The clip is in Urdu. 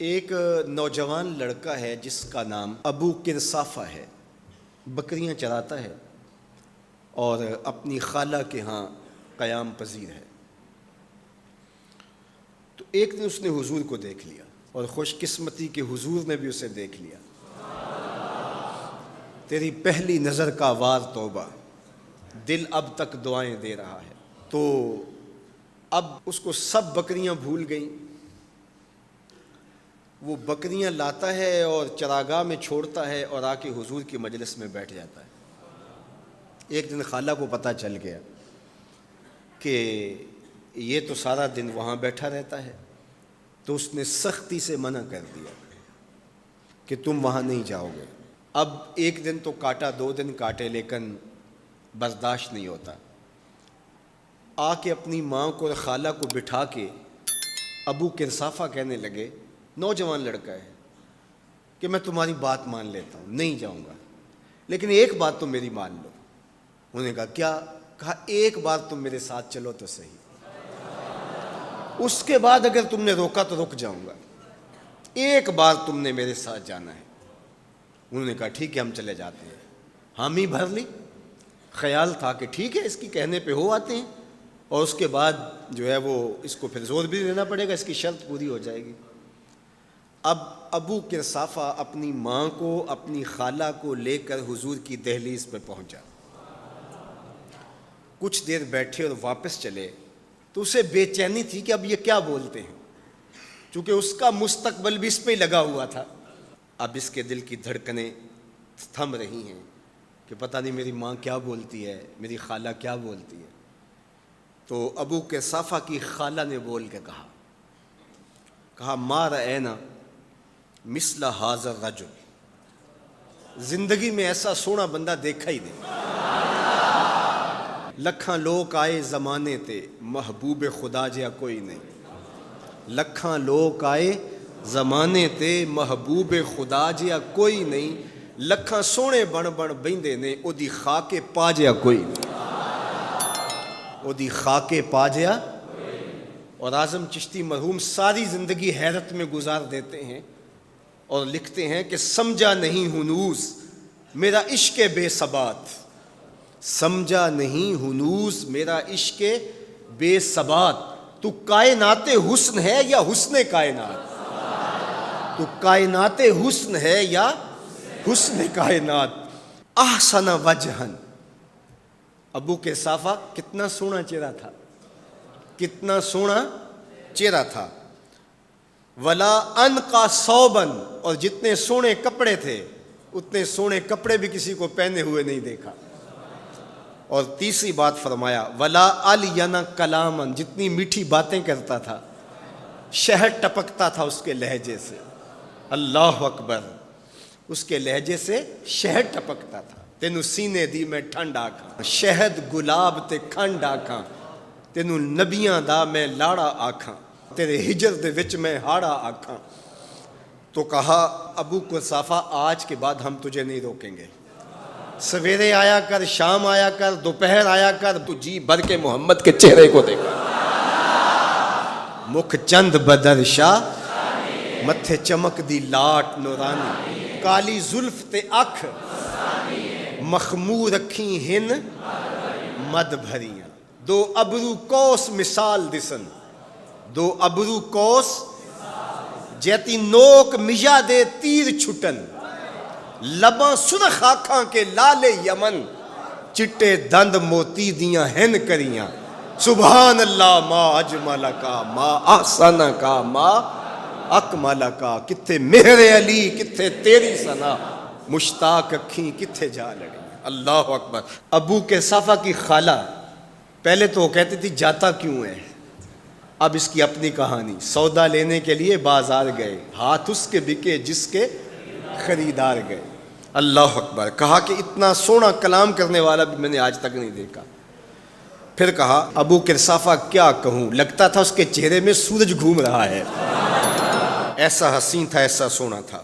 ایک نوجوان لڑکا ہے جس کا نام ابو کرصافہ ہے، بکریاں چراتا ہے اور اپنی خالہ کے ہاں قیام پذیر ہے۔ تو ایک دن اس نے حضور کو دیکھ لیا اور خوش قسمتی کہ حضور نے بھی اسے دیکھ لیا۔ تیری پہلی نظر کا وار توبہ، دل اب تک دعائیں دے رہا ہے۔ تو اب اس کو سب بکریاں بھول گئیں، وہ بکریاں لاتا ہے اور چراگاہ میں چھوڑتا ہے اور آ کے حضور کی مجلس میں بیٹھ جاتا ہے۔ ایک دن خالہ کو پتہ چل گیا کہ یہ تو سارا دن وہاں بیٹھا رہتا ہے، تو اس نے سختی سے منع کر دیا کہ تم وہاں نہیں جاؤ گے۔ اب ایک دن تو کاٹا، 2 دن کاٹے، لیکن برداشت نہیں ہوتا۔ آ کے اپنی ماں کو اور خالہ کو بٹھا کے ابو کرصافہ کہنے لگے، نوجوان لڑکا ہے، کہ میں تمہاری بات مان لیتا ہوں، نہیں جاؤں گا، لیکن ایک بات تو میری مان لو۔ انہوں نے کہا کیا؟ کہا ایک بار تم میرے ساتھ چلو تو صحیح، اس کے بعد اگر تم نے روکا تو رک جاؤں گا، ایک بار تم نے میرے ساتھ جانا ہے۔ انہوں نے کہا ٹھیک ہے، ہم چلے جاتے ہیں۔ حامی بھر لی، خیال تھا کہ ٹھیک ہے اس کی کہنے پہ ہو آتے ہیں، اور اس کے بعد جو ہے وہ اس کو پھر زور بھی دینا پڑے گا، اس کی شرط پوری ہو جائے گی۔ اب ابو کرصافہ اپنی ماں کو، اپنی خالہ کو لے کر حضور کی دہلیز پہ پہنچا۔ کچھ دیر بیٹھے اور واپس چلے تو اسے بے چینی تھی کہ اب یہ کیا بولتے ہیں، چونکہ اس کا مستقبل بھی اس پہ لگا ہوا تھا۔ اب اس کے دل کی دھڑکنیں تھم رہی ہیں کہ پتہ نہیں میری ماں کیا بولتی ہے، میری خالہ کیا بولتی ہے۔ تو ابو کرصافہ کی خالہ نے بول کے کہا ما رأینا مثل ھذا الرجل، زندگی میں ایسا سونا بندہ دیکھا ہی نہیں۔ لکھاں لوگ آئے زمانے تے، محبوب خدا جیا کوئی نہیں۔ لکھاں لوگ آئے زمانے تے، محبوب خدا جیا کوئی نہیں۔ لکھاں سونے بن بہندے نے، او دی خاکے پا جیا کوئی نہیں، او دی خاکے پا جیا۔ اور اعظم چشتی مرحوم ساری زندگی حیرت میں گزار دیتے ہیں اور لکھتے ہیں کہ سمجھا نہیں ہنوز میرا عشق بے ثبات، سمجھا نہیں ہنوز میرا عشق بے ثبات، تو کائنات حسن ہے یا حسن کائنات، تو کائنات حسن ہے یا حسن کائنات۔ احسن وجہن، ابو کرصافہ کتنا سونا چہرہ تھا، کتنا سونا چہرہ تھا۔ ولا انقا ثوبن، اور جتنے سونے کپڑے تھے اتنے سونے کپڑے بھی کسی کو پہنے ہوئے نہیں دیکھا۔ اور تیسری بات فرمایا ولا الین کلامن، جتنی میٹھی باتیں کرتا تھا، شہد ٹپکتا تھا اس کے لہجے سے۔ اللہ اکبر، اس کے لہجے سے شہد ٹپکتا تھا۔ تینو سینے دی میں ٹھنڈ آکھاں، شہد گلاب تے کھنڈ آکھاں، تینو نبیاں دا میں لاڑا آکھاں، تیرے ہجر دے وچ میں ہاڑا آکھاں۔ تو کہا ابو کرصافہ آج کے بعد ہم تجھے نہیں روکیں گے، سویرے آیا کر، شام آیا کر، دوپہر آیا کر، تو جی بھر کے محمد کے چہرے کو دیکھا۔ مکھ چند بدر شاہ، متھے چمک دی لاٹ نورانی، کالی زلف تے اکھ، مخمور رکھی ہن مد بھریاں، دو ابرو کوس مثال دسن، دو ابرو کوس جیتی نوک مجا دے تیر چھٹن، لباں سرخ آنکھاں کے لال یمن، چٹے دند موتی دیاں ہن کریاں۔ سبحان اللہ ما اجمل کا، ما احسن کا، ما اکمل کا، کتھے مہر علی کتھے تیری ثنا، مشتاق اکھیں کتھے جا لڑی۔ اللہ اکبر۔ ابو کرصافہ کی خالہ پہلے تو وہ کہتی تھی جاتا کیوں ہے، اب اس کی اپنی کہانی۔ سودا لینے کے لیے بازار گئے، ہاتھ اس کے بکے جس کے خریدار گئے۔ اللہ اکبر۔ کہا کہ اتنا سونا کلام کرنے والا بھی میں نے آج تک نہیں دیکھا۔ پھر کہا ابو کرصافہ کیا کہوں، لگتا تھا اس کے چہرے میں سورج گھوم رہا ہے، ایسا حسین تھا، ایسا سونا تھا۔